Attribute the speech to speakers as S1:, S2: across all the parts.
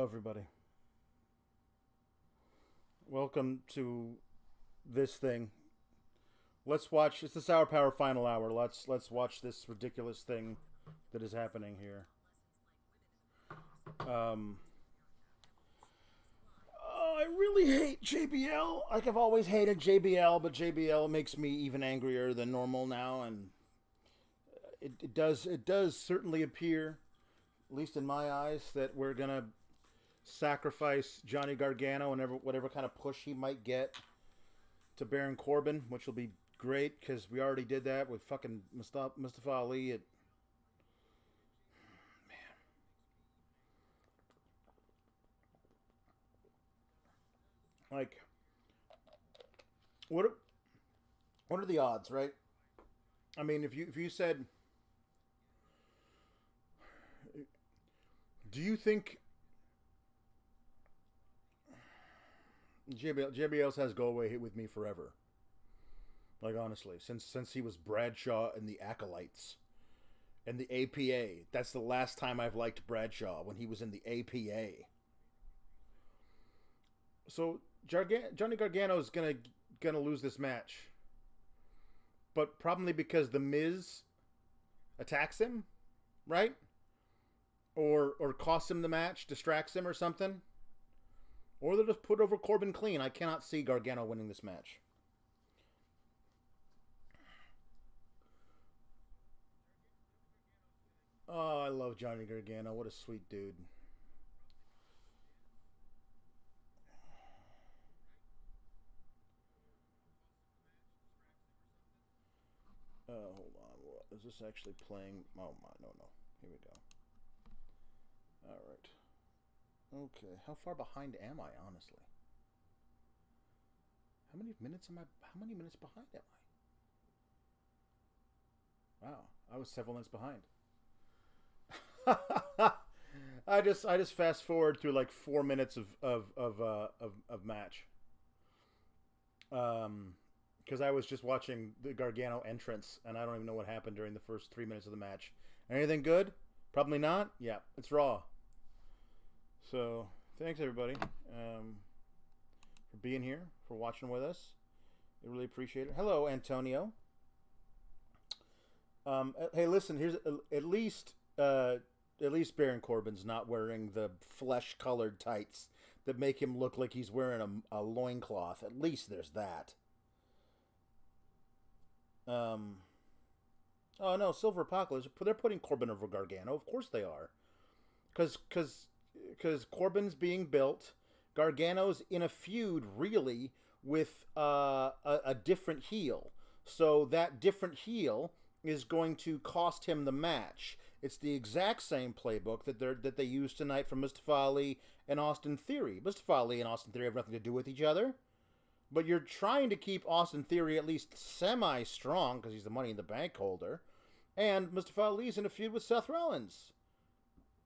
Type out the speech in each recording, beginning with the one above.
S1: Hello, everybody. Welcome to this thing. Let's watch. It's the Sour Power final hour. Let's watch this ridiculous thing that is happening here. Um, oh, I really hate JBL. Like I've always hated JBL, but JBL makes me even angrier than normal now, and it does certainly appear, at least in my eyes, that we're gonna sacrifice Johnny Gargano and whatever kind of push he might get to Baron Corbin, which will be great because we already did that with fucking Mustafa Ali. Like, what are, what are the odds, right? I mean, if you said, do you think JBL has go away with me forever? Like honestly, since he was Bradshaw and the Acolytes and the APA, that's the last time I've liked Bradshaw when he was in the APA. So Johnny Gargano is gonna lose this match, but probably because the Miz attacks him, right? Or costs him the match, distracts him or something, or they'll just put over Corbin clean. I cannot see Gargano winning this match. Oh, I love Johnny Gargano. What a sweet dude. Hold on. Is this actually playing? Oh my, no, no. Here we go. All right. Okay. How far behind am I, honestly? How many minutes am I? How many minutes behind am I? Wow, I was several minutes behind. I just fast forward through like 4 minutes of match. Because I was just watching the Gargano entrance, and I don't even know what happened during the first 3 minutes of the match. Anything good? Probably not. Yeah, it's Raw. So thanks everybody for being here, for watching with us. I really appreciate it. Hello, Antonio. Hey, listen. Here's at least Baron Corbin's not wearing the flesh-colored tights that make him look like he's wearing a loincloth. At least there's that. Um, oh no, Silver Apocalypse. They're putting Corbin over Gargano. Of course they are, because Corbin's being built. Gargano's in a feud really with a different heel. So that different heel is going to cost him the match. It's the exact same playbook that they used tonight for Mustafa Ali and Austin Theory. Mustafa Ali and Austin Theory have nothing to do with each other. But you're trying to keep Austin Theory at least semi-strong because he's the Money in the Bank holder. And Mustafa Ali's in a feud with Seth Rollins.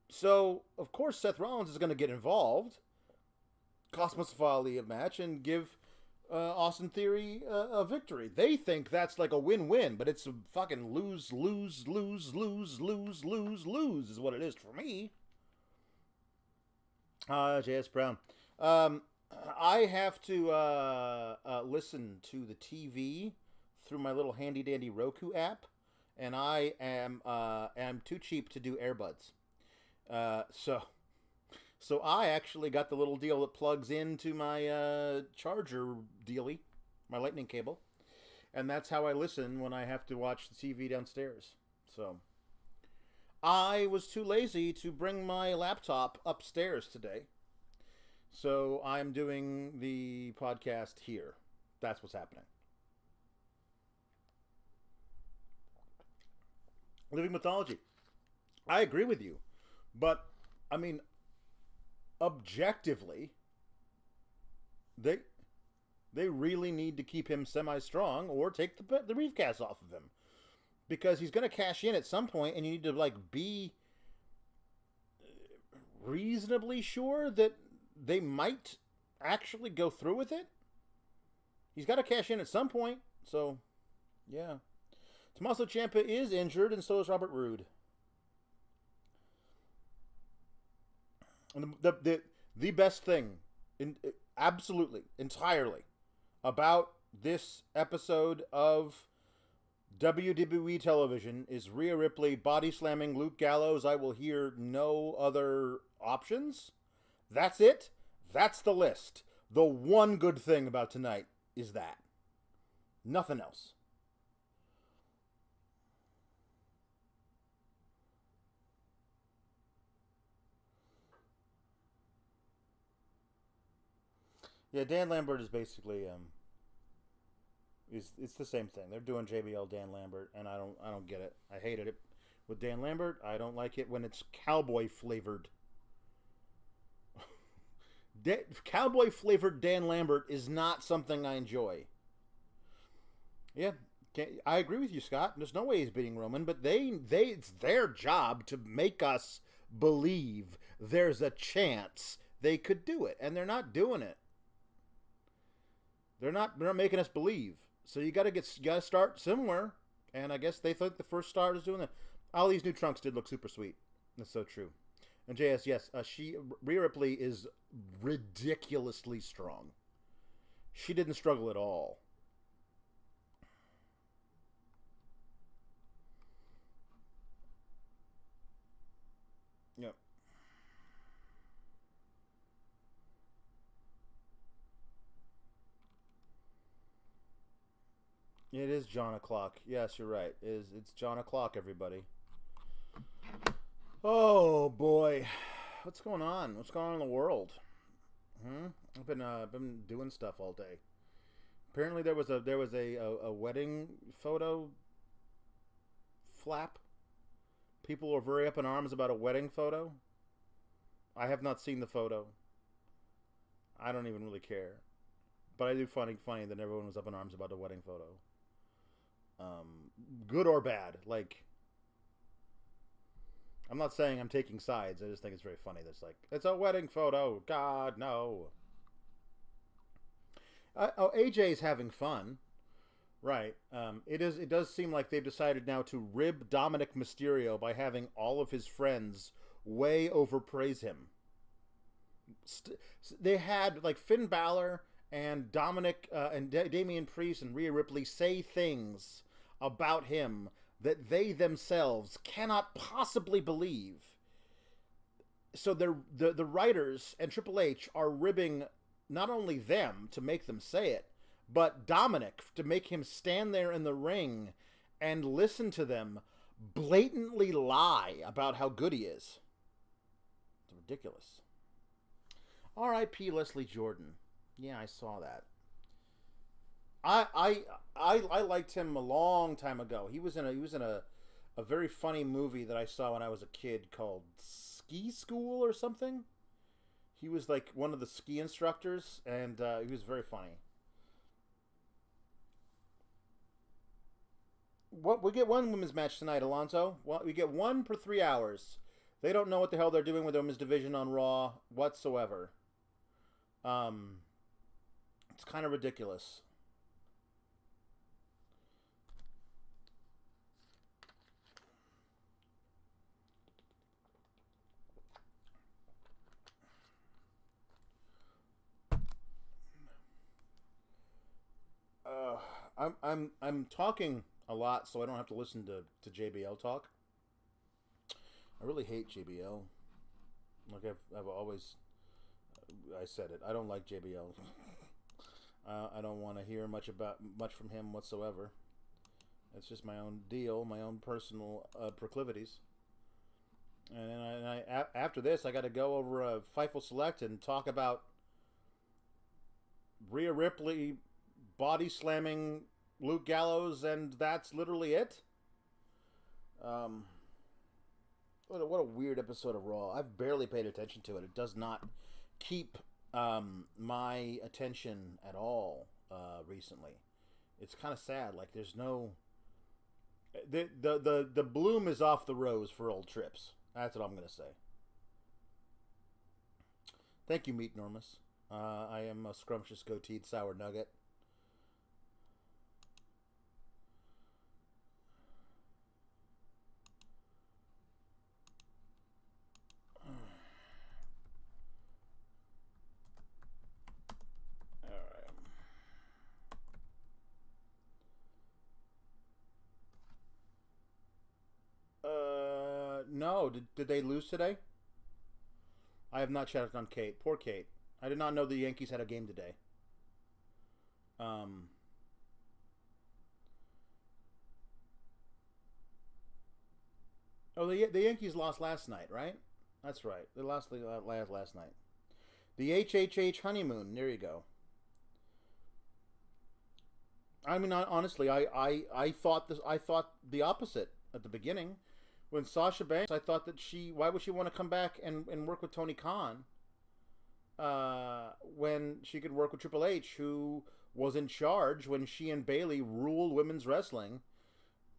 S1: So, of course, Seth Rollins is going to get involved, cost Mustafa Ali a match, and give Austin Theory a victory. They think that's like a win-win, but it's a fucking lose, lose, lose, lose, lose, lose, lose is what it is for me. J.S. Brown. I have to listen to the TV through my little handy dandy Roku app, and I am too cheap to do earbuds. So I actually got the little deal that plugs into my charger dealy, my lightning cable, and that's how I listen when I have to watch the TV downstairs. So I was too lazy to bring my laptop upstairs today. So I'm doing the podcast here. That's what's happening. Living mythology. I agree with you. But, I mean, objectively, they they really need to keep him semi-strong or take the briefcase off of him. Because he's going to cash in at some point, and you need to, like, be reasonably sure that they might actually go through with it. He's got to cash in at some point. So, yeah. Tommaso Ciampa is injured, and so is Robert Roode. And the best thing, absolutely, entirely, about this episode of WWE television is Rhea Ripley body slamming Luke Gallows. I will hear no other options. That's it. That's the list. The one good thing about tonight is that. Nothing else. Yeah, Dan Lambert is basically it's the same thing. They're doing JBL Dan Lambert, and I don't get it. I hated it with Dan Lambert. I don't like it when it's cowboy flavored. Cowboy flavored Dan Lambert is not something I enjoy. Yeah, I agree with you, Scott. There's no way he's beating Roman, but it's their job to make us believe there's a chance they could do it, and they're not doing it. They're not making us believe. So you gotta start somewhere, and I guess they think the first start is doing that. Ali's new trunks did look super sweet. That's so true. And JS, yes, Rhea Ripley is ridiculously strong. She didn't struggle at all. Yep. It is John o'clock. Yes, you're right. It's John o'clock, everybody. Oh boy, what's going on? What's going on in the world? I've been doing stuff all day. Apparently there was a wedding photo flap. People were very up in arms about a wedding photo. I have not seen the photo. I don't even really care. But I do funny that everyone was up in arms about the wedding photo. Good or bad. Like, I'm not saying I'm taking sides. I just think it's very funny. That's like, it's a wedding photo. God, no. AJ's having fun. Right. It does seem like they've decided now to rib Dominic Mysterio by having all of his friends way overpraise him. They had like Finn Balor and Dominic and Damian Priest and Rhea Ripley say things about him that they themselves cannot possibly believe. So the writers and Triple H are ribbing not only them to make them say it, but Dominic to make him stand there in the ring and listen to them blatantly lie about how good he is. It's ridiculous. R.I.P. Leslie Jordan. Yeah, I saw that. I liked him a long time ago. He was in a very funny movie that I saw when I was a kid called Ski School or something. He was like one of the ski instructors, and he was very funny. What we get one women's match tonight, Alonso. Well, we get one per 3 hours. They don't know what the hell they're doing with the women's division on Raw whatsoever. It's kind of ridiculous. I'm talking a lot, so I don't have to listen to JBL talk. I really hate JBL. Like I've always I said it. I don't like JBL. I don't want to hear much from him whatsoever. It's just my own deal, my own personal proclivities. And then after this, I got to go over a Fightful Select and talk about Rhea Ripley body slamming Luke Gallows, and that's literally it. Um, what a weird episode of Raw. I've barely paid attention to it. It does not keep my attention at all recently. It's kind of sad. Like there's no the bloom is off the rose for old Trips. That's what I'm gonna say. Thank you, Meat Normus. I am a scrumptious goateed sour nugget. No, did they lose today? I have not checked on Kate. Poor Kate. I did not know the Yankees had a game today. Oh, the Yankees lost last night, right? That's right. They lost last night. The HHH honeymoon. There you go. I mean, honestly, I thought this. I thought the opposite at the beginning. When Sasha Banks, I thought that why would she want to come back and work with Tony Khan when she could work with Triple H, who was in charge when she and Bayley ruled women's wrestling,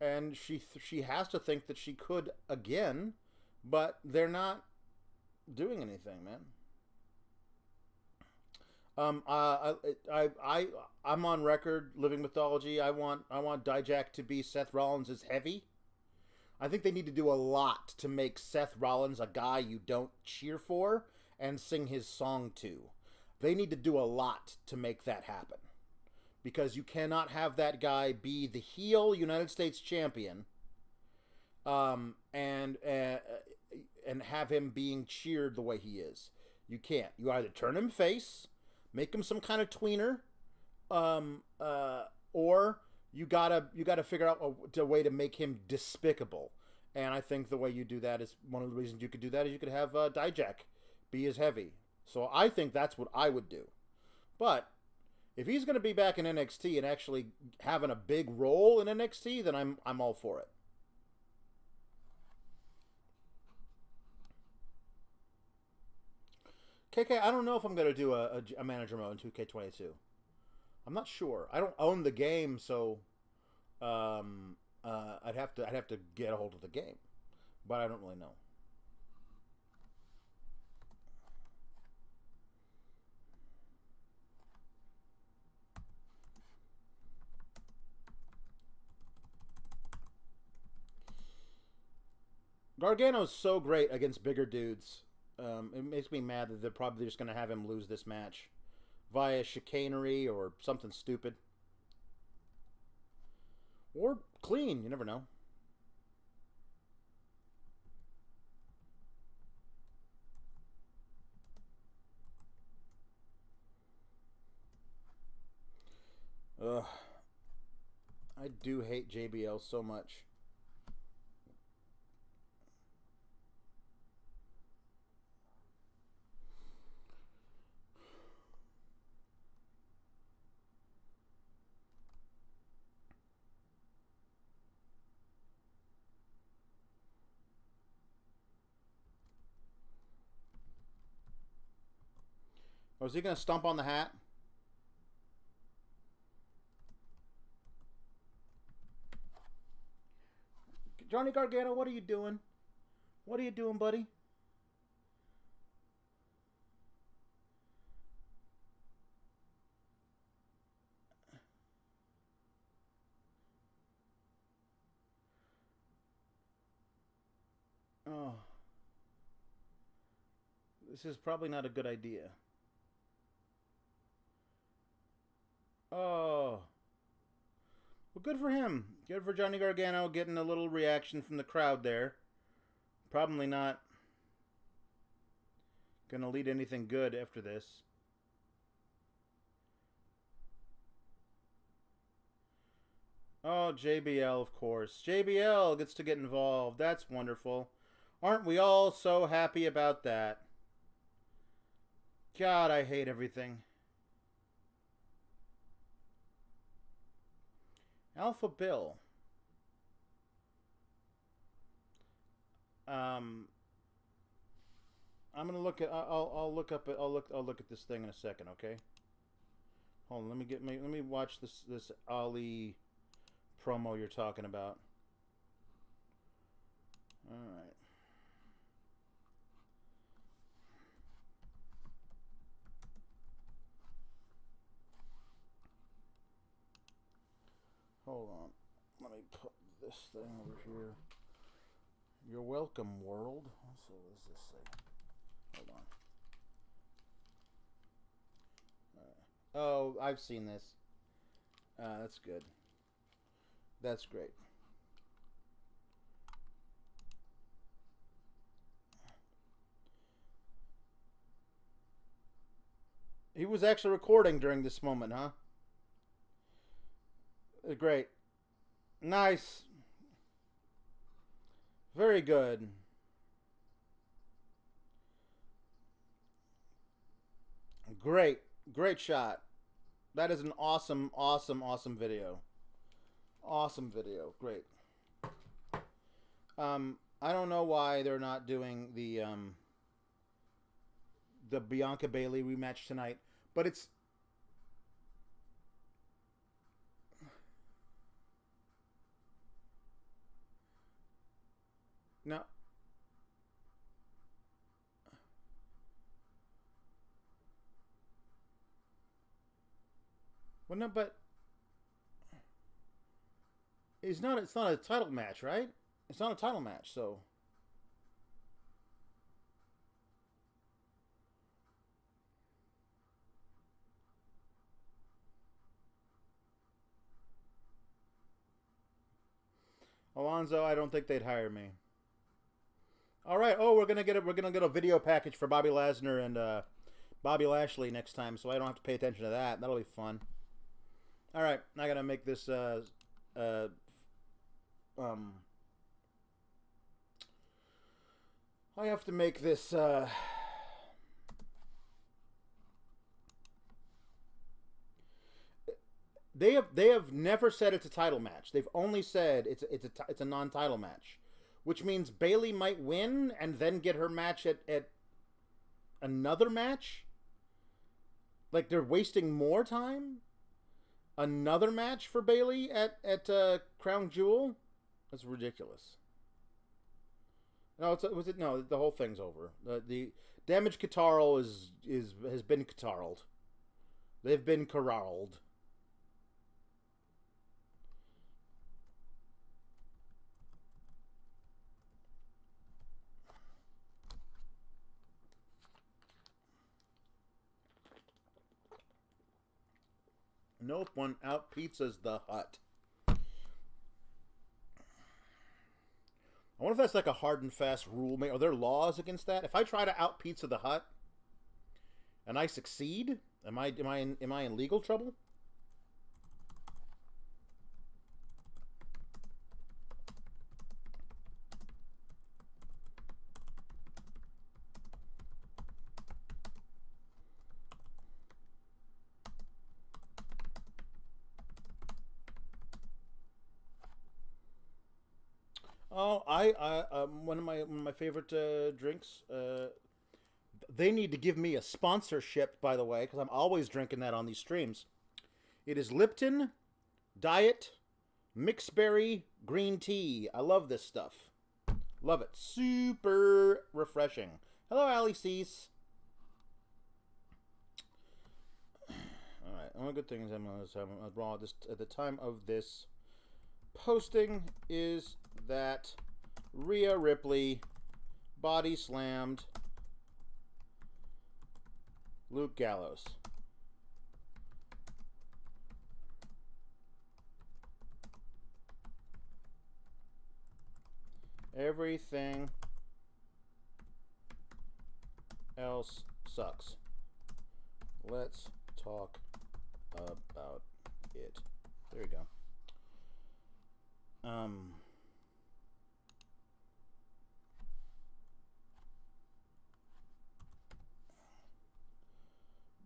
S1: and she has to think that she could again, but they're not doing anything, man. I'm on record, living mythology. I want Dijak to be Seth Rollins' heavy. I think they need to do a lot to make Seth Rollins a guy you don't cheer for and sing his song to. They need to do a lot to make that happen. Because you cannot have that guy be the heel United States champion and have him being cheered the way he is. You can't. You either turn him face, make him some kind of tweener, or you gotta figure out a way to make him despicable. And I think the way you do that is one of the reasons you could do that is you could have Dijak be his heavy. So I think that's what I would do. But if he's going to be back in NXT and actually having a big role in NXT, then I'm all for it. KK, I don't know if I'm going to do a manager mode in 2K22. I'm not sure. I don't own the game, so I'd have to get a hold of the game, but I don't really know. Gargano's so great against bigger dudes. It makes me mad that they're probably just going to have him lose this match via chicanery or something stupid. Or clean, you never know. Ugh. I do hate JBL so much. Oh, is he going to stomp on the hat? Johnny Gargano, what are you doing? What are you doing, buddy? Oh. This is probably not a good idea. Oh. Well, good for him. Good for Johnny Gargano getting a little reaction from the crowd there. Probably not going to lead anything good after this. Oh, JBL, of course. JBL gets to get involved. That's wonderful. Aren't we all so happy about that? God, I hate everything. Alpha Bill. I'm gonna look at. I'll look up. I'll look at this thing in a second. Okay. Hold on. Let me watch this Ali promo you're talking about. All right. Hold on. Let me put this thing over here. You're welcome, world. So what does this say? Hold on. Oh, I've seen this. That's good. That's great. He was actually recording during this moment, huh? Great. Nice. Very good. Great. Great shot. That is an awesome, awesome, awesome video. Awesome video. Great. I don't know why they're not doing the Bianca Bayley rematch tonight, but it's no. Well, no, but it's not. It's not a title match, right? It's not a title match, so. Alonzo, I don't think they'd hire me. All right. Oh, we're gonna get a video package for Bobby Lashley and Bobby Lashley next time, so I don't have to pay attention to that. That'll be fun. All right, I gotta make this. I have to make this. They have never said it's a title match. They've only said it's a non-title match, which means Bayley might win and then get her match at another match. Like they're wasting more time. Another match for Bayley at Crown Jewel. That's ridiculous. No, was it? No, the whole thing's over. The damaged Catarl has been Catarled. They've been corralled. Nope, one out pizzas the Hut. I wonder if that's like a hard and fast rule. Are there laws against that? If I try to out pizza the Hut and I succeed, am I in legal trouble? Oh, one of my favorite drinks. They need to give me a sponsorship, by the way, because I'm always drinking that on these streams. It is Lipton Diet Mixed Berry Green Tea. I love this stuff. Love it. Super refreshing. Hello, Ali Cease. All right. One good thing is I'm wrong. At the time of this posting is that Rhea Ripley body slammed Luke Gallows. Everything else sucks. Let's talk about it. There you go.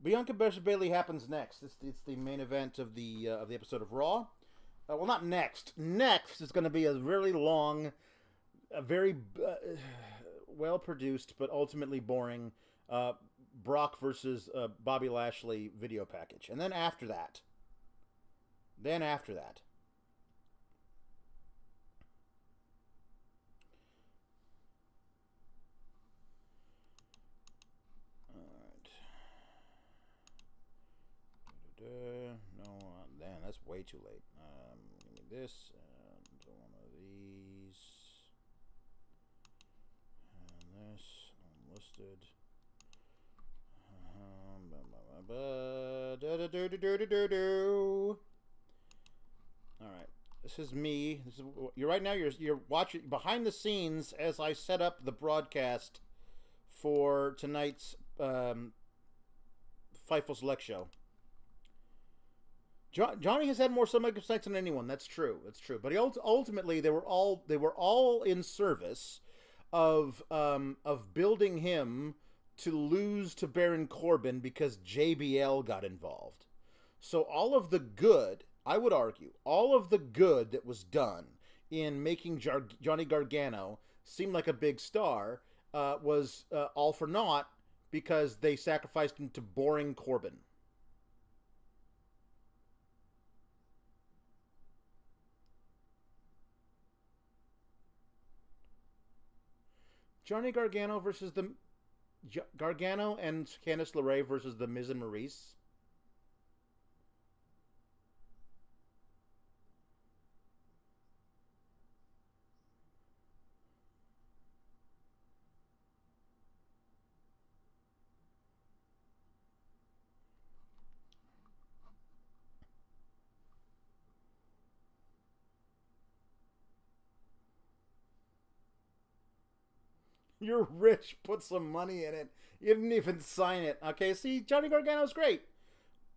S1: Bianca versus Bayley happens next. It's the main event of the episode of Raw. Well, not next. Next is going to be a really long, a very well produced but ultimately boring Brock versus Bobby Lashley video package, and then after that. No, damn, that's way too late. Give me this and one of these, and this unlisted. All right, this is me. You're right now. You're watching behind the scenes as I set up the broadcast for tonight's Fightful Select show. Johnny has had more stomach sex than anyone. That's true. That's true. But ultimately, they were all in service of building him to lose to Baron Corbin because JBL got involved. So all of the good, I would argue, all of the good that was done in making Johnny Gargano seem like a big star was all for naught because they sacrificed him to boring Corbin. Johnny Gargano versus the Gargano and Candice LeRae versus the Miz and Maurice. You're rich. Put some money in it. You didn't even sign it. Okay, see, Johnny Gargano's great,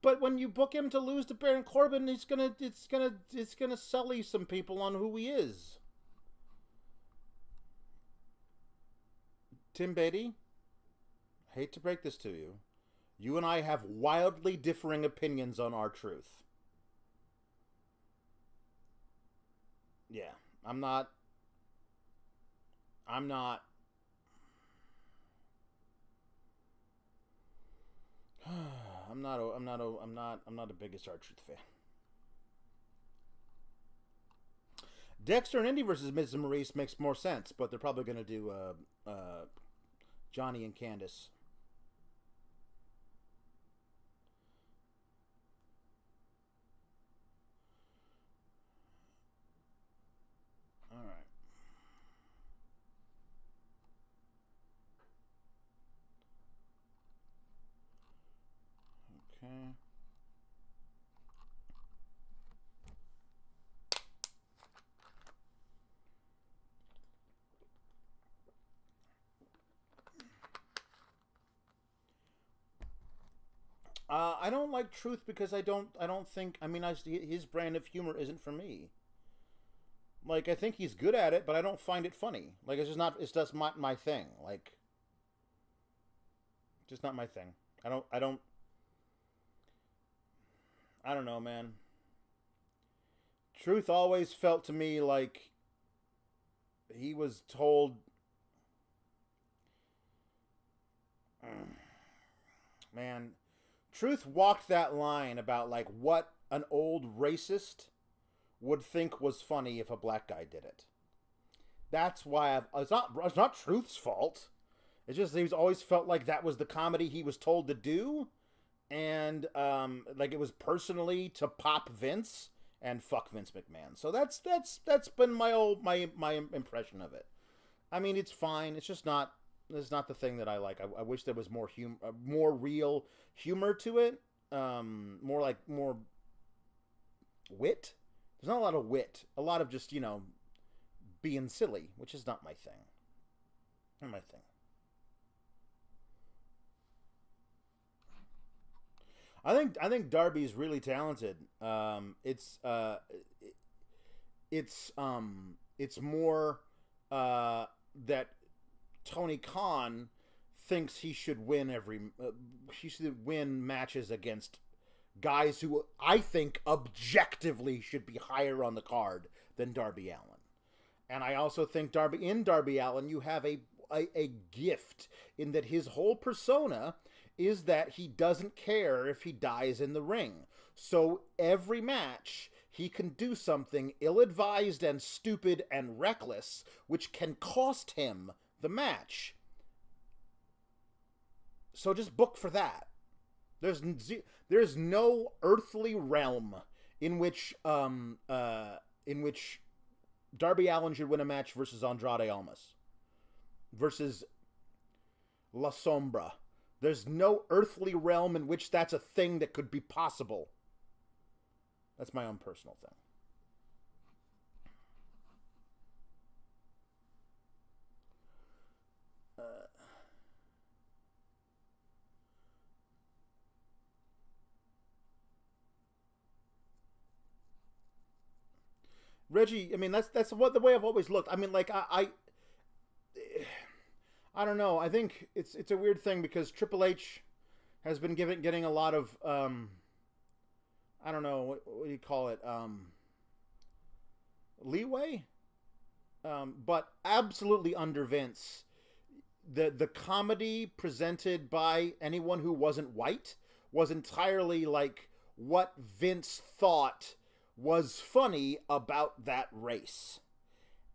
S1: but when you book him to lose to Baron Corbin, it's gonna sully some people on who he is. Tim Beatty, hate to break this to you, you and I have wildly differing opinions on R-Truth. Yeah, I'm not. I'm not the biggest R-Truth fan. Dexter and Indy versus Miz and Maurice makes more sense, but they're probably going to do Johnny and Candice. All right. Okay. I don't like Truth because I don't think, I mean, his brand of humor isn't for me. Like, I think he's good at it, but I don't find it funny. Like, it's just my thing. Like, just not my thing. I don't know, man. Truth always felt to me like he was told, man, Truth walked that line about like what an old racist would think was funny if a black guy did it. That's why it's not Truth's fault. It's just he's always felt like that was the comedy he was told to do, and like it was personally to pop Vince and fuck Vince McMahon. So that's been my impression of it. I mean, it's fine. It's just not. It's not the thing that I like. I wish there was more real humor to it. More wit. There's not a lot of wit. A lot of just being silly, which is not my thing. Not my thing. I think Darby's really talented. It's more that Tony Khan thinks he should win matches against guys who I think objectively should be higher on the card than Darby Allin. And I also think Darby Allin, you have a gift in that his whole persona is that he doesn't care if he dies in the ring. So every match, he can do something ill-advised and stupid and reckless, which can cost him the match. So just book for that. There's no earthly realm in which Darby Allin should win a match versus Andrade Almas versus La Sombra. There's no earthly realm in which that's a thing that could be possible. That's my own personal thing. Reggie. I mean, that's what the way I've always looked. I mean, like I don't know. I think it's a weird thing because Triple H has been getting a lot of I don't know what do you call it, leeway, but absolutely under Vince. The comedy presented by anyone who wasn't white was entirely like what Vince thought was funny about that race,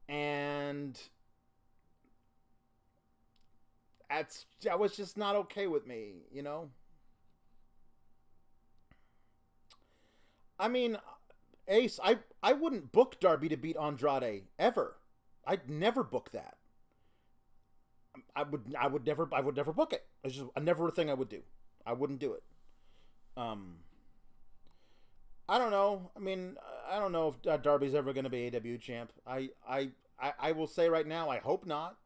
S1: and that was just not okay with me, you know. I mean, Ace, I wouldn't book Darby to beat Andrade ever. I'd never book that. I would never book it. It's just never a thing I would do. I wouldn't do it. I don't know. I mean, I don't know if Darby's ever going to be AW champ. I will say right now, I hope not.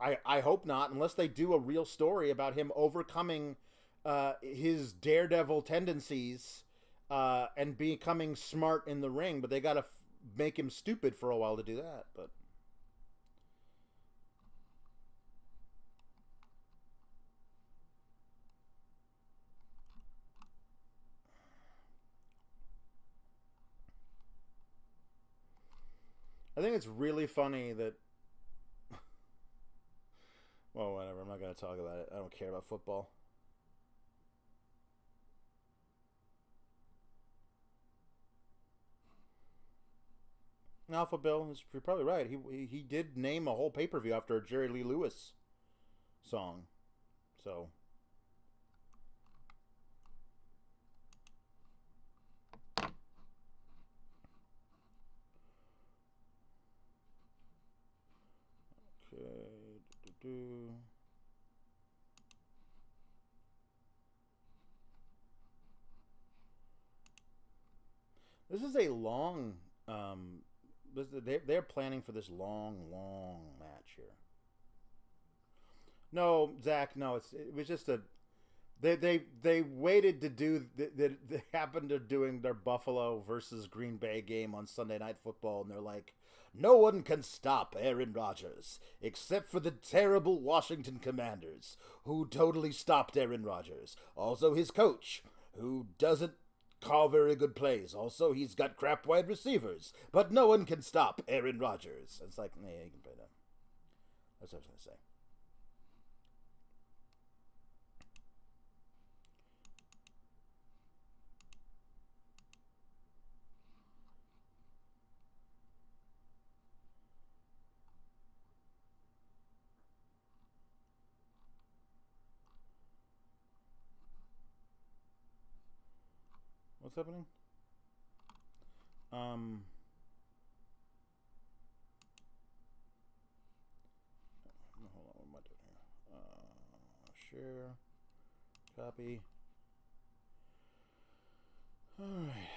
S1: I hope not, unless they do a real story about him overcoming his daredevil tendencies and becoming smart in the ring. But they got to make him stupid for a while to do that. But I think it's really funny that. Well, whatever. I'm not going to talk about it. I don't care about football. Alpha Bill, you're probably right. He did name a whole pay-per-view after a Jerry Lee Lewis song. So. Okay. This is a long. They're planning for this long match here. No, Zach. No, it was just a. They waited to do. They happened to doing their Buffalo versus Green Bay game on Sunday Night Football, and they're like, no one can stop Aaron Rodgers except for the terrible Washington Commanders, who totally stopped Aaron Rodgers. Also, his coach, who doesn't call very good plays. Also, he's got crap wide receivers, but no one can stop Aaron Rodgers. It's like, yeah, you can play that. That's what I was going to say. What's happening? Hold on, what am I doing here? Share, copy. All right.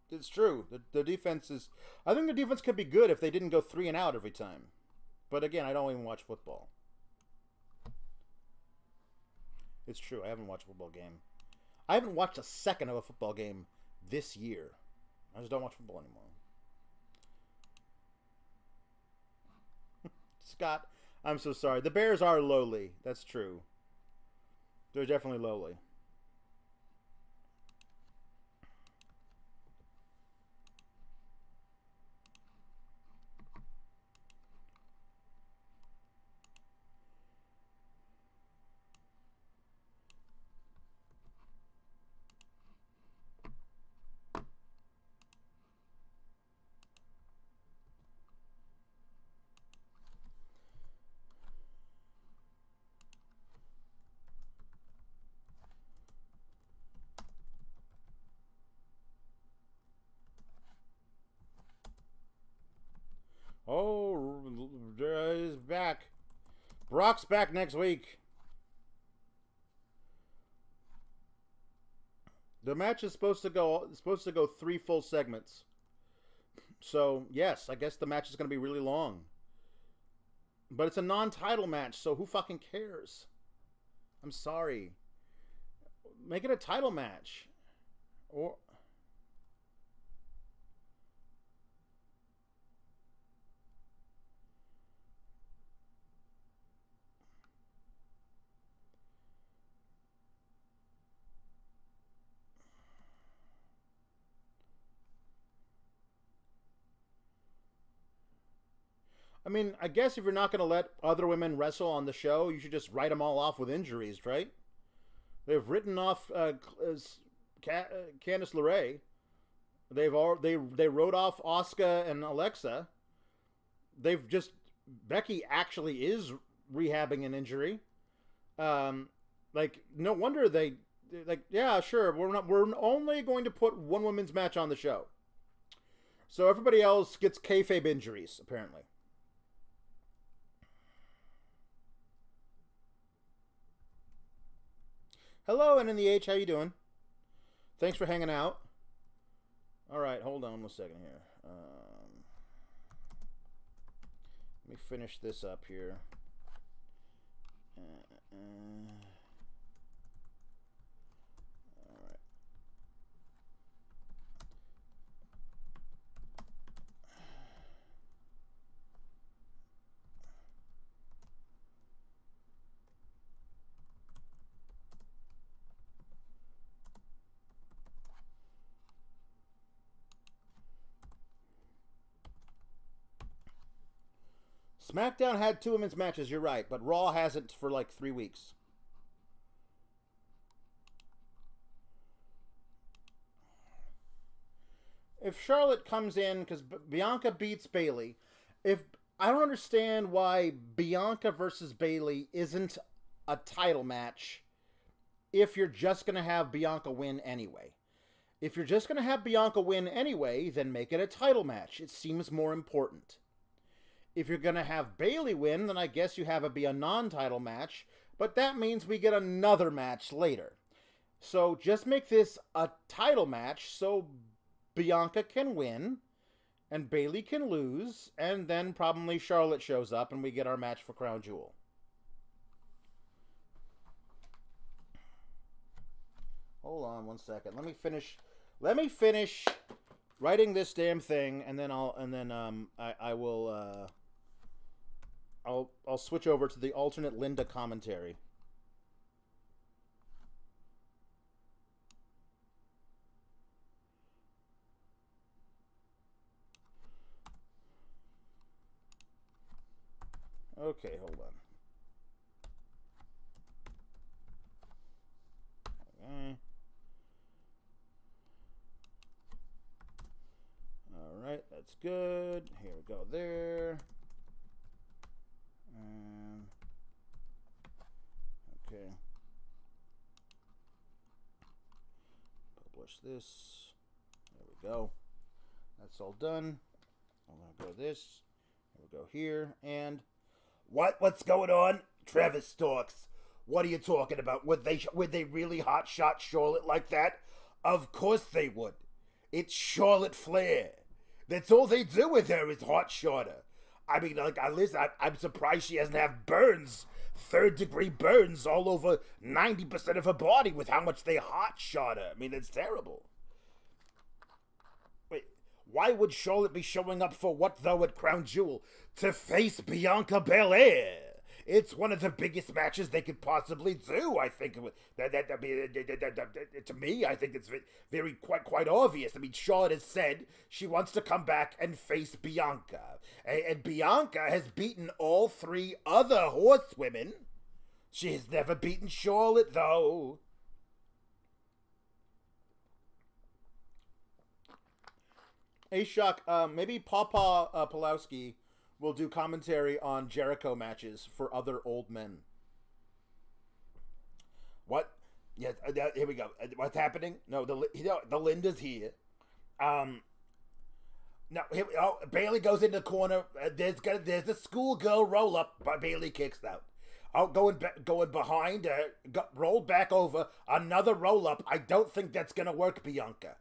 S1: It's true. The defense is. I think the defense could be good if they didn't go 3 and out every time. But again, I don't even watch football. It's true. I haven't watched a football game. I haven't watched a second of a football game this year. I just don't watch football anymore. Scott, I'm so sorry. The Bears are lowly. That's true. They're definitely lowly. Oh, he's back. Brock's back next week. The match is supposed to go 3 full segments. So yes, I guess the match is going to be really long. But it's a non-title match, so who fucking cares? I'm sorry. Make it a title match. Or I mean, I guess if you're not going to let other women wrestle on the show, you should just write them all off with injuries, right? They've written off Candice LeRae. They wrote off Asuka and Alexa. They've just Becky actually is rehabbing an injury. Like no wonder they like yeah sure we're only going to put one women's match on the show. So everybody else gets kayfabe injuries apparently. Hello, and in the H, how you doing? Thanks for hanging out. All right, hold on one second here. Let me finish this up here. All right. SmackDown had two women's matches, you're right, but Raw hasn't for like 3 weeks. If Charlotte comes in, because Bianca beats Bayley, if I don't understand why Bianca versus Bayley isn't a title match if you're just going to have Bianca win anyway. If you're just going to have Bianca win anyway, then make it a title match. It seems more important. If you're going to have Bayley win, then I guess you have it be a non-title match, but that means we get another match later. So just make this a title match so Bianca can win and Bayley can lose, and then probably Charlotte shows up and we get our match for Crown Jewel. Hold on one second. Let me finish writing this damn thing, and then I will I'll switch over to the alternate Linda commentary. Okay, hold on. Okay. All right, that's good. Here we go there. Okay. Publish this. There we go. That's all done. I'm gonna go this. Here we go here. And what's going on? Travis Storks. What are you talking about? Would they really hot shot Charlotte like that? Of course they would. It's Charlotte Flair. That's all they do with her is hot shot her. I mean, like, I'm surprised she doesn't have burns, third-degree burns all over 90% of her body with how much they hot shot her. I mean, it's terrible. Wait, why would Charlotte be showing up for what, though, at Crown Jewel? To face Bianca Belair. It's one of the biggest matches they could possibly do, I think. To me, I think it's very quite obvious. I mean, Charlotte has said she wants to come back and face Bianca. And Bianca has beaten all three other horsewomen. She has never beaten Charlotte, though. Hey, Shock, maybe Papa Pulowski will do commentary on Jericho matches for other old men. What? Yes, here we go. What's happening? No, the Linda's here. No, Bayley goes in the corner. There's a schoolgirl roll up, but Bayley kicks out. Going behind, rolled back over, another roll up. I don't think that's gonna work, Bianca.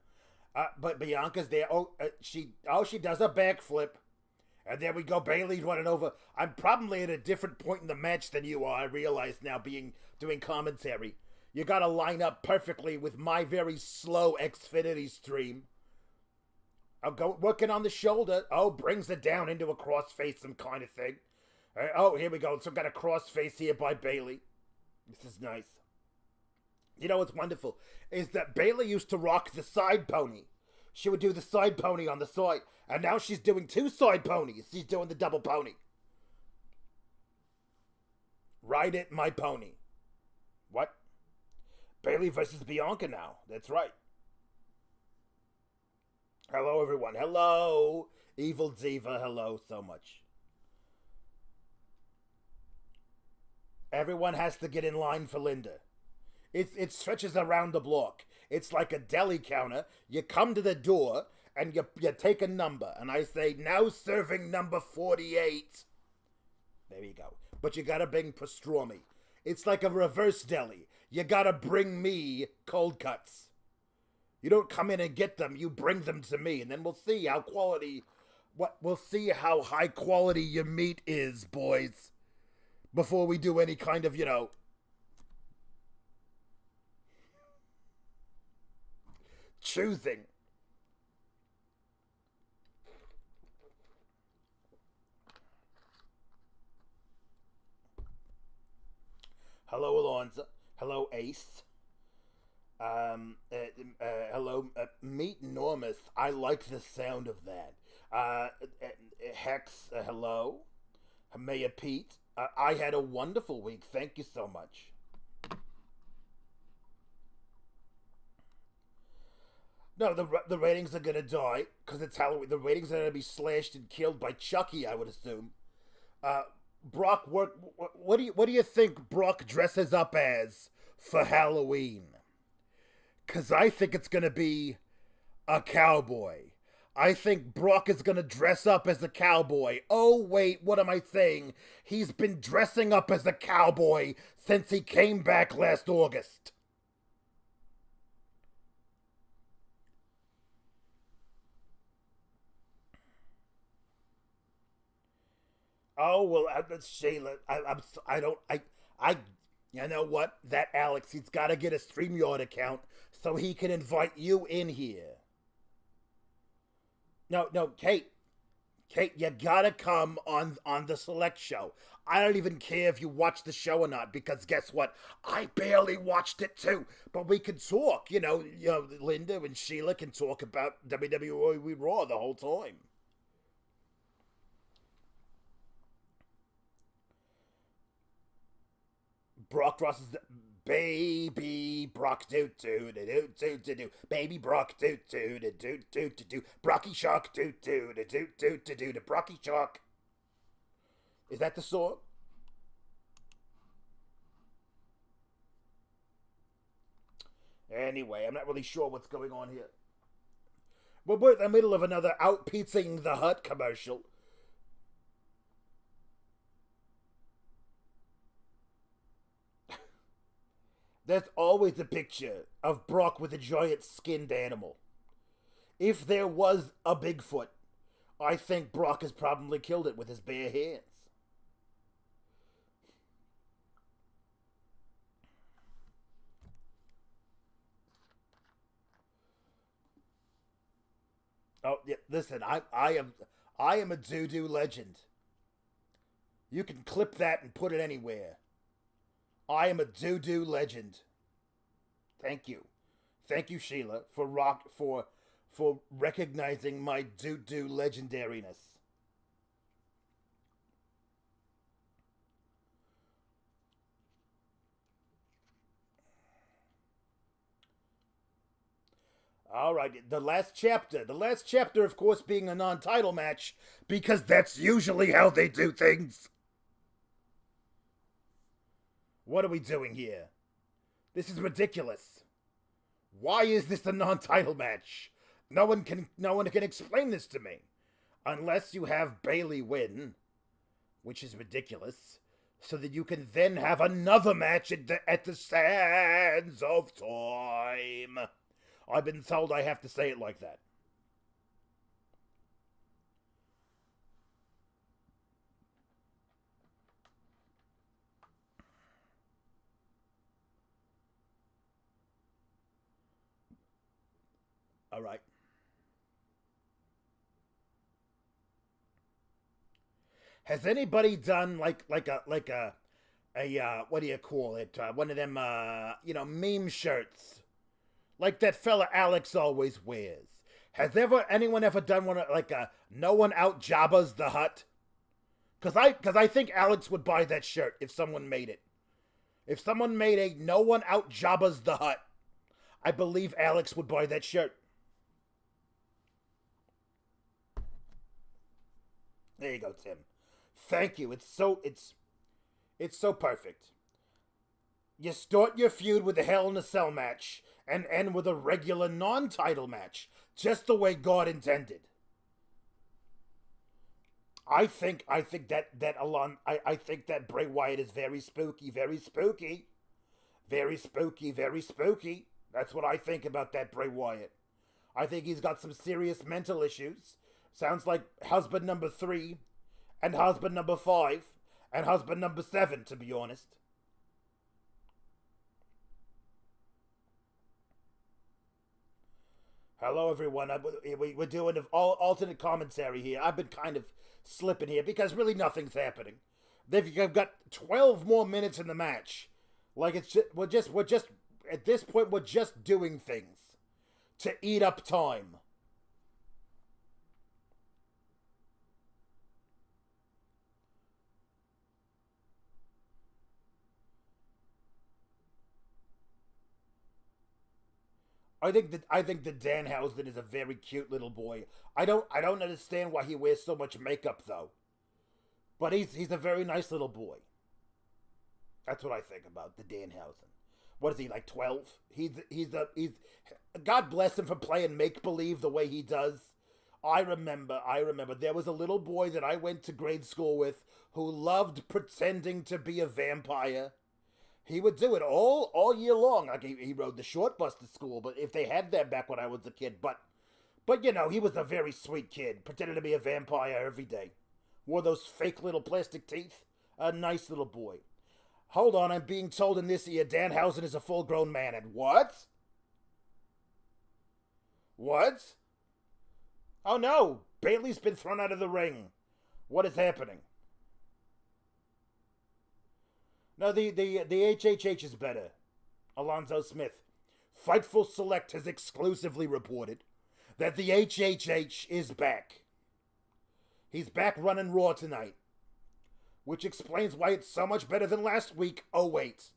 S1: But Bianca's there. She does a backflip. And there we go, Bayley running over. I'm probably at a different point in the match than you are, I realize now, doing commentary. You gotta line up perfectly with my very slow Xfinity stream. I'll go working on the shoulder. Oh, brings it down into a crossface, some kind of thing. Oh, here we go. So got a crossface here by Bayley. This is nice. You know what's wonderful is that Bayley used to rock the side pony. She would do the side pony on the side, and now she's doing 2 side ponies. She's doing the double pony. Ride it, my pony. What? Bayley versus Bianca now. That's right. Hello, everyone. Hello, Evil Diva. Hello so much. Everyone has to get in line for Linda. It stretches around the block. It's like a deli counter. You come to the door, and you take a number. And I say, now serving number 48. There you go. But you gotta bring pastrami. It's like a reverse deli. You gotta bring me cold cuts. You don't come in and get them. You bring them to me. And then we'll see how we'll see how high quality your meat is, boys. Before we do any kind of, choosing. Hello, Alonzo. Hello, Ace. Hello, Meat Enormous. I like the sound of that. Hex, hello. Maya Pete. I had a wonderful week. Thank you so much. No, the ratings are gonna die because it's Halloween. The ratings are gonna be slashed and killed by Chucky, I would assume. Brock, what do you think Brock dresses up as for Halloween? Because I think it's gonna be a cowboy. I think Brock is gonna dress up as a cowboy. Oh wait, what am I saying? He's been dressing up as a cowboy since he came back last August. Oh well, Shayla. You know what? That Alex, he's got to get a StreamYard account so he can invite you in here. No, Kate, you gotta come on the select show. I don't even care if you watch the show or not, because guess what? I barely watched it too. But we can talk. Linda and Sheila can talk about WWE Raw the whole time. Brock Ross is baby Brock do do do do do do baby Brock do do do do do do do Brocky Shark do do do do do do do the Brocky Shark. Is that the song? Anyway, I'm not really sure what's going on here. Well, we're in the middle of another Out Pizzaing the Hut commercial. There's always a picture of Brock with a giant skinned animal. If there was a Bigfoot, I think Brock has probably killed it with his bare hands. Oh, yeah, listen, I am a doo-doo legend. You can clip that and put it anywhere. I am a doo-doo legend. Thank you. Thank you, Sheila, for recognizing my doo-doo legendariness. All right, the last chapter, of course, being a non-title match, because that's usually how they do things. What are we doing here? This is ridiculous. Why is this a non-title match? No one can explain this to me. Unless you have Bayley win, which is ridiculous, so that you can then have another match at the sands of time. I've been told I have to say it like that. All right. Has anybody done like a what do you call it? One of them meme shirts like that fella Alex always wears. Has anyone ever done one like a no one out Jabba's the Hutt? Cause I think Alex would buy that shirt if someone made it. If someone made a no one out Jabba's the Hutt, I believe Alex would buy that shirt. There you go, Tim. Thank you. It's so perfect. You start your feud with a Hell in a Cell match and end with a regular non-title match, just the way God intended. I think that Bray Wyatt is very spooky, very spooky, very spooky, very spooky. That's what I think about that Bray Wyatt. I think he's got some serious mental issues. Sounds like husband number 3, and husband number 5, and husband number 7, to be honest. Hello, everyone. We're doing an alternate commentary here. I've been kind of slipping here because really nothing's happening. They've got 12 more minutes in the match. Like we're just at this point we're just doing things to eat up time. I think the Danhausen is a very cute little boy. I don't understand why he wears so much makeup though. But he's a very nice little boy. That's what I think about the Danhausen. What is he, like 12? He's God bless him for playing make believe the way he does. I remember there was a little boy that I went to grade school with who loved pretending to be a vampire. He would do it all year long. Like he rode the short bus to school, but if they had that back when I was a kid, but he was a very sweet kid, pretended to be a vampire every day. Wore those fake little plastic teeth. A nice little boy. Hold on, I'm being told in this year Danhausen is a full-grown man. And what? What? Oh no, Bayley's been thrown out of the ring. What is happening? No, the HHH is better. Alonzo Smith. Fightful Select has exclusively reported that the HHH is back. He's back running Raw tonight. Which explains why it's so much better than last week. Oh, wait.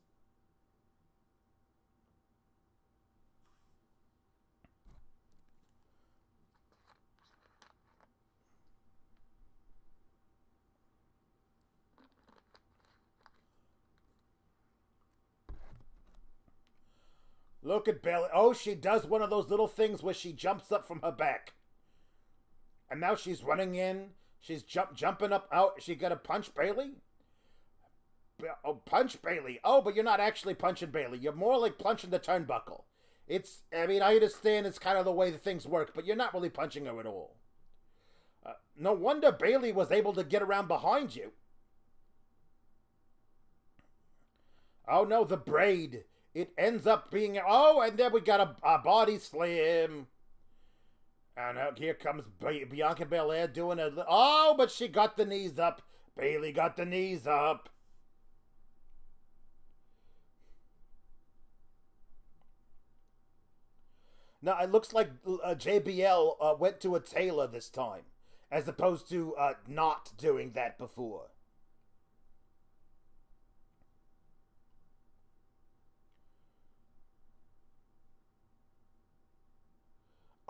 S1: Look at Bayley. Oh, she does one of those little things where she jumps up from her back. And now she's running in. She's jumping up out. She gonna punch Bayley? Oh, punch Bayley. Oh, but you're not actually punching Bayley. You're more like punching the turnbuckle. I understand it's kind of the way the things work, but you're not really punching her at all. No wonder Bayley was able to get around behind you. Oh no, the braid. It ends up being... Oh, and then we got a body slam. And here comes Bianca Belair doing a... Oh, but she got the knees up. Bayley got the knees up. Now, it looks like JBL went to a tailor this time, as opposed to not doing that before.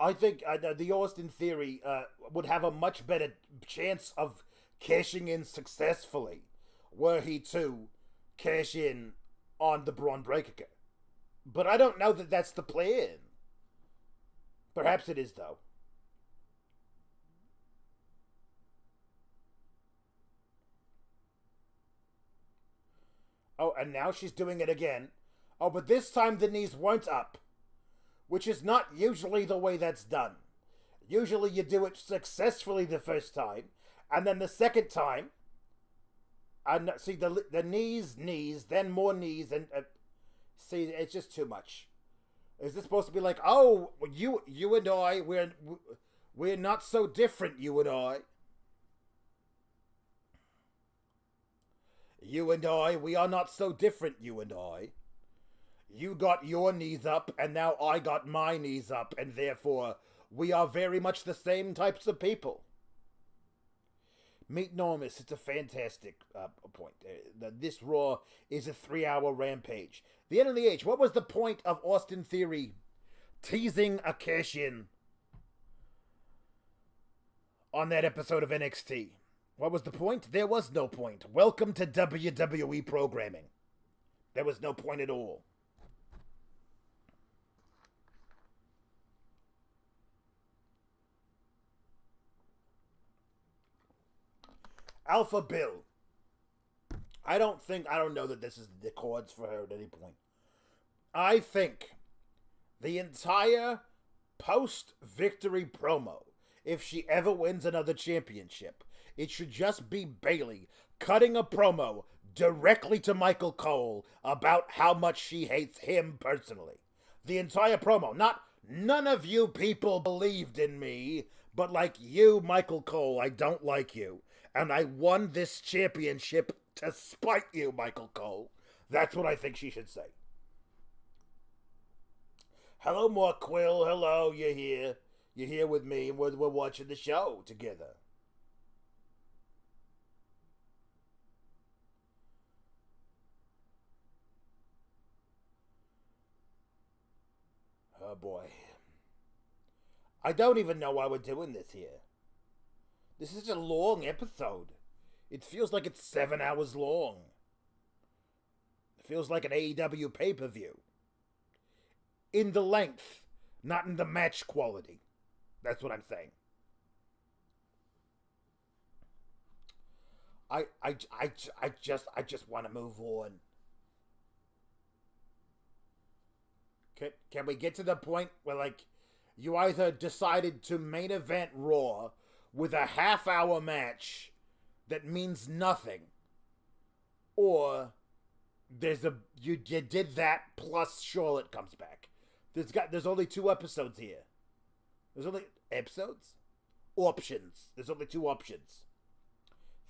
S1: I think the Austin Theory would have a much better chance of cashing in successfully were he to cash in on the Braun Breaker. But I don't know that that's the plan. Perhaps it is, though. Oh, and now she's doing it again. Oh, but this time the knees weren't up, which is not usually the way that's done. Usually you do it successfully the first time, and then the second time, and see the knees, then more knees, and see, it's just too much. Is this supposed to be like, oh, you and I, we're not so different, you and I. You and I, we are not so different, you and I. You got your knees up, and now I got my knees up, and therefore we are very much the same types of people. Meet Normus. It's a fantastic point. This Raw is a 3-hour rampage. The end of the age. What was the point of Austin Theory teasing a cash-in on that episode of NXT? What was the point? There was no point. Welcome to WWE programming. There was no point at all. Alpha Bill. I don't know that this is the chords for her at any point. I think the entire post-victory promo, if she ever wins another championship, it should just be Bayley cutting a promo directly to Michael Cole about how much she hates him personally. The entire promo. None of you people believed in me, but like you, Michael Cole, I don't like you. And I won this championship to spite you, Michael Cole. That's what I think she should say. Hello, Mark Quill. Hello, you're here. You're here with me, and we're watching the show together. Oh, boy. I don't even know why we're doing this here. This is a long episode. It feels like it's 7 hours long. It feels like an AEW pay-per-view. In the length, not in the match quality. That's what I'm saying. I just want to move on. Can we get to the point where, like, you either decided to main event Raw with a half-hour match that means nothing, or you did that plus Charlotte comes back. There's only 2 episodes here. There's only episodes? Options. There's only 2 options.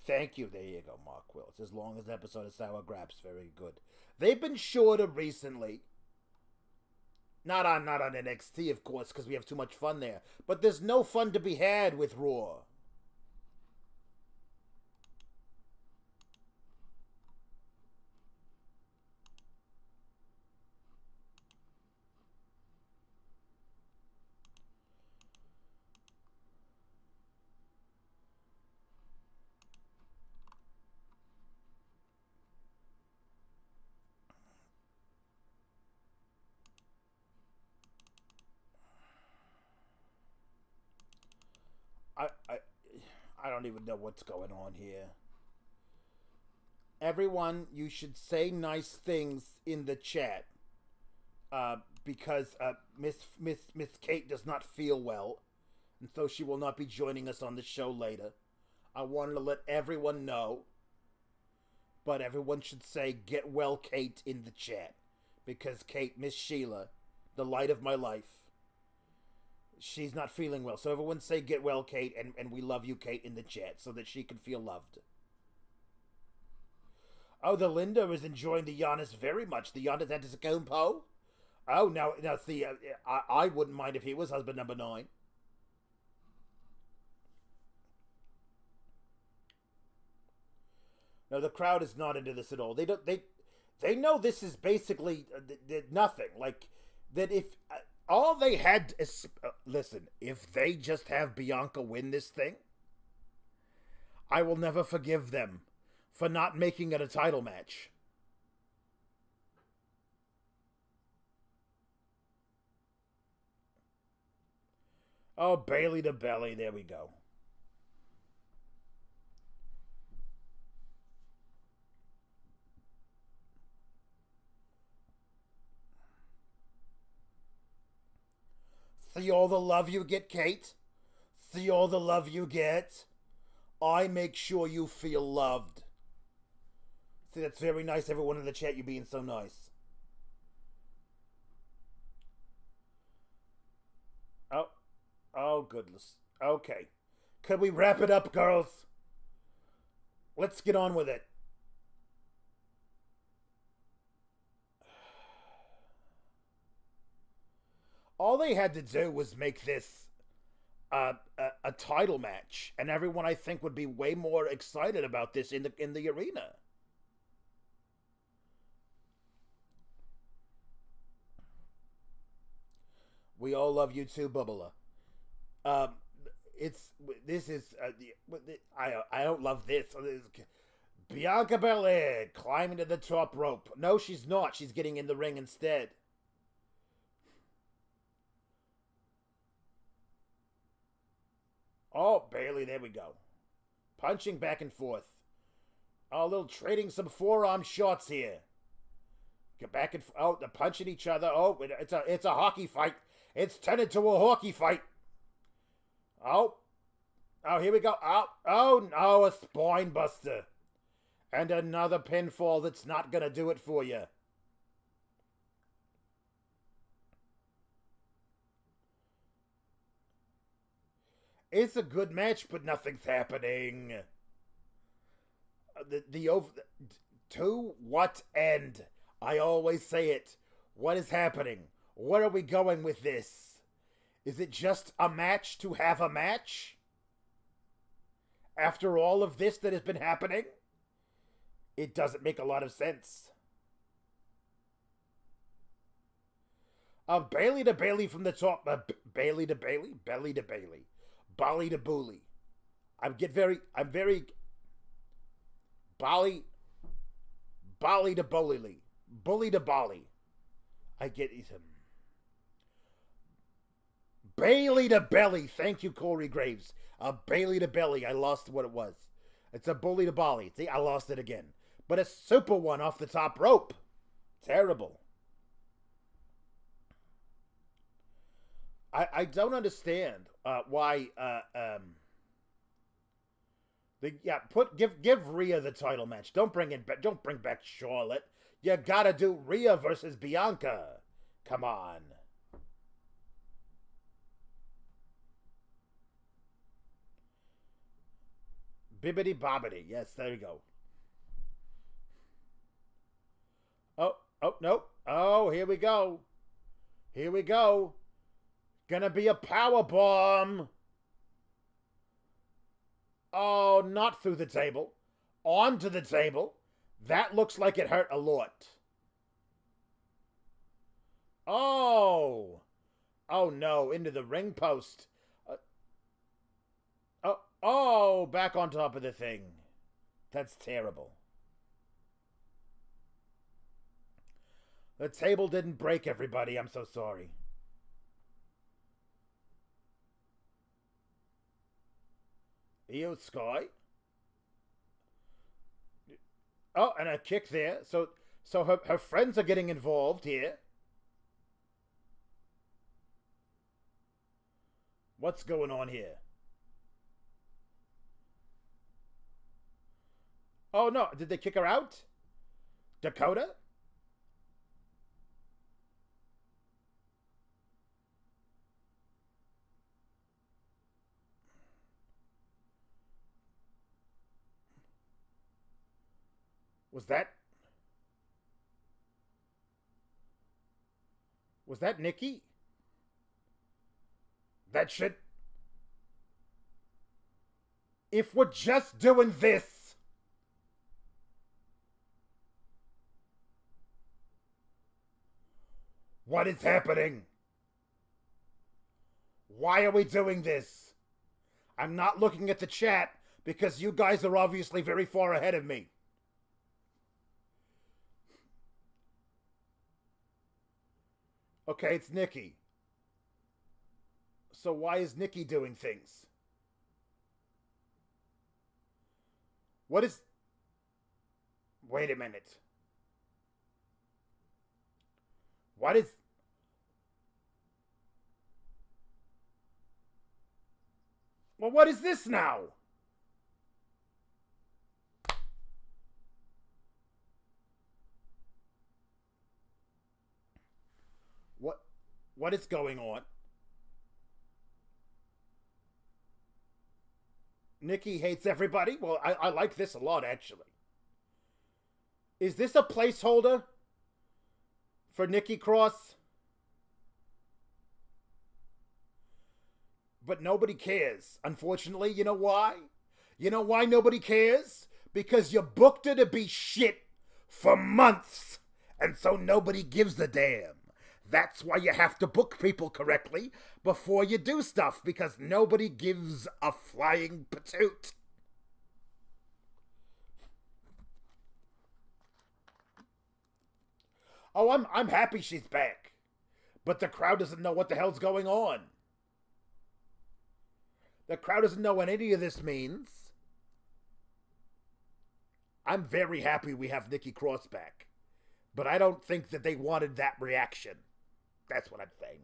S1: Thank you. There you go, Mark Will. It's as long as the episode of Sour Graps. Very good. They've been shorter recently. Not on NXT, of course, because we have too much fun there. But there's no fun to be had with Raw. I don't even know what's going on here. Everyone, you should say nice things in the chat. Because Miss Kate does not feel well, and so she will not be joining us on the show later. I wanted to let everyone know, but everyone should say "Get well, Kate" in the chat, because Kate, Miss Sheila, the light of my life, she's not feeling well. So everyone say "Get well, Kate," and we love you, Kate, in the chat, so that she can feel loved. Oh, the Linda is enjoying the Giannis very much. The Giannis Antetokounmpo. Oh, now see, I wouldn't mind if he was husband number 9. No, the crowd is not into this at all. They know this is basically nothing. Like, that if all they had is listen, if they just have Bianca win this thing, I will never forgive them for not making it a title match. Oh, Bayley to belly. There we go. See all the love you get, Kate? See all the love you get? I make sure you feel loved. See, that's very nice, everyone in the chat, you being so nice. Oh, goodness. Okay. Could we wrap it up, girls? Let's get on with it. All they had to do was make this a title match, and everyone I think would be way more excited about this in the arena. We all love you too, Bubba. Um, it's this is I don't love this. Bianca Belair climbing to the top rope. No, she's not. She's getting in the ring instead. Oh, Bayley, there we go. Punching back and forth. Oh, a little trading some forearm shots here. Get back and oh, they're punching each other. Oh, it's a hockey fight. It's turned into a hockey fight. Oh, oh, here we go. Oh no, a spine buster. And another pinfall that's not going to do it for you. It's a good match, but nothing's happening. The over to what end? I always say it. What is happening? Where are we going with this? Is it just a match to have a match? After all of this that has been happening? It doesn't make a lot of sense. Bayley to Bayley from the top. Bayley to Bayley? Belly to Bayley. Bali to Bully. I'm very Bali to Bully. Bully to Bali. I get him. Bayley to Belly. Thank you, Corey Graves. Bayley to Belly. I lost what it was. It's a Bully to Bali. See, I lost it again. But a super one off the top rope. Terrible. I don't understand why give Rhea the title match. Don't bring back Charlotte. You gotta do Rhea versus Bianca. Come on. Bibbity bobbity. Yes, there you go. Oh, nope. Oh, here we go. Here we go. Gonna be a power bomb. Oh, not through the table. Onto the table. That looks like it hurt a lot. Oh. Oh, no. Into the ring post. Oh, back on top of the thing. That's terrible. The table didn't break, everybody. I'm so sorry. Io Sky. Oh, and a kick there. So her friends are getting involved here. What's going on here? Oh, no. Did they kick her out? Dakota? Was that Nikki? That should... If we're just doing this... What is happening? Why are we doing this? I'm not looking at the chat because you guys are obviously very far ahead of me. Okay, it's Nikki. So why is Nikki doing things? What is... Wait a minute. What is... Well, what is this now? What is going on? Nikki hates everybody. Well, I like this a lot, actually. Is this a placeholder for Nikki Cross? But nobody cares. Unfortunately, you know why? You know why nobody cares? Because you booked her to be shit for months. And so nobody gives a damn. That's why you have to book people correctly before you do stuff, because nobody gives a flying patoot. Oh, I'm happy she's back. But the crowd doesn't know what the hell's going on. The crowd doesn't know what any of this means. I'm very happy we have Nikki Cross back. But I don't think that they wanted that reaction. That's what I'm saying.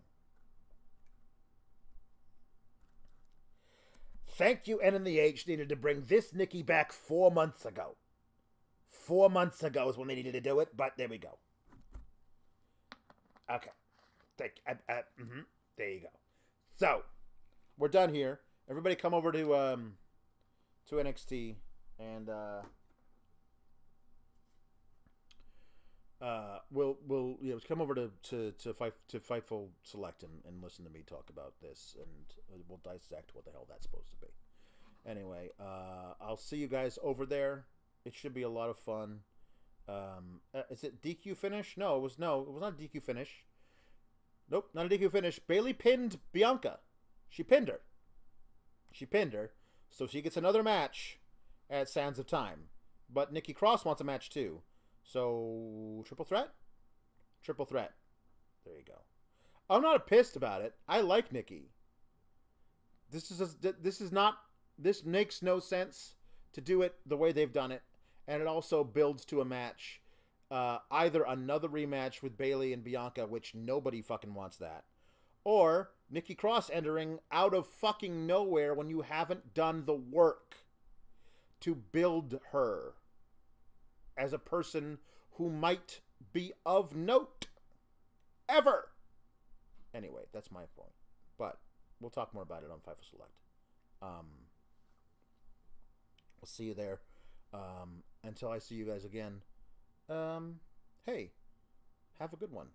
S1: Thank you, N and the H needed to bring this Nikki back 4 months ago. 4 months ago is when they needed to do it, but there we go. Okay. There you go. So, we're done here. Everybody come over to NXT and we'll come over to Fightful Select and listen to me talk about this, and we'll dissect what the hell that's supposed to be. Anyway, I'll see you guys over there. It should be a lot of fun. Is it DQ finish? No, it was not a DQ finish. Nope, not a DQ finish. Bayley pinned Bianca. She pinned her. So she gets another match at Sands of Time. But Nikki Cross wants a match too. So, triple threat? Triple threat. There you go. I'm not pissed about it. I like Nikki. This makes no sense to do it the way they've done it. And it also builds to a match. Either another rematch with Bayley and Bianca, which nobody fucking wants that. Or Nikki Cross entering out of fucking nowhere when you haven't done the work to build her as a person who might be of note ever. Anyway, that's my point. But we'll talk more about it on FIFA Select. We'll see you there. Until I see you guys again, hey, have a good one.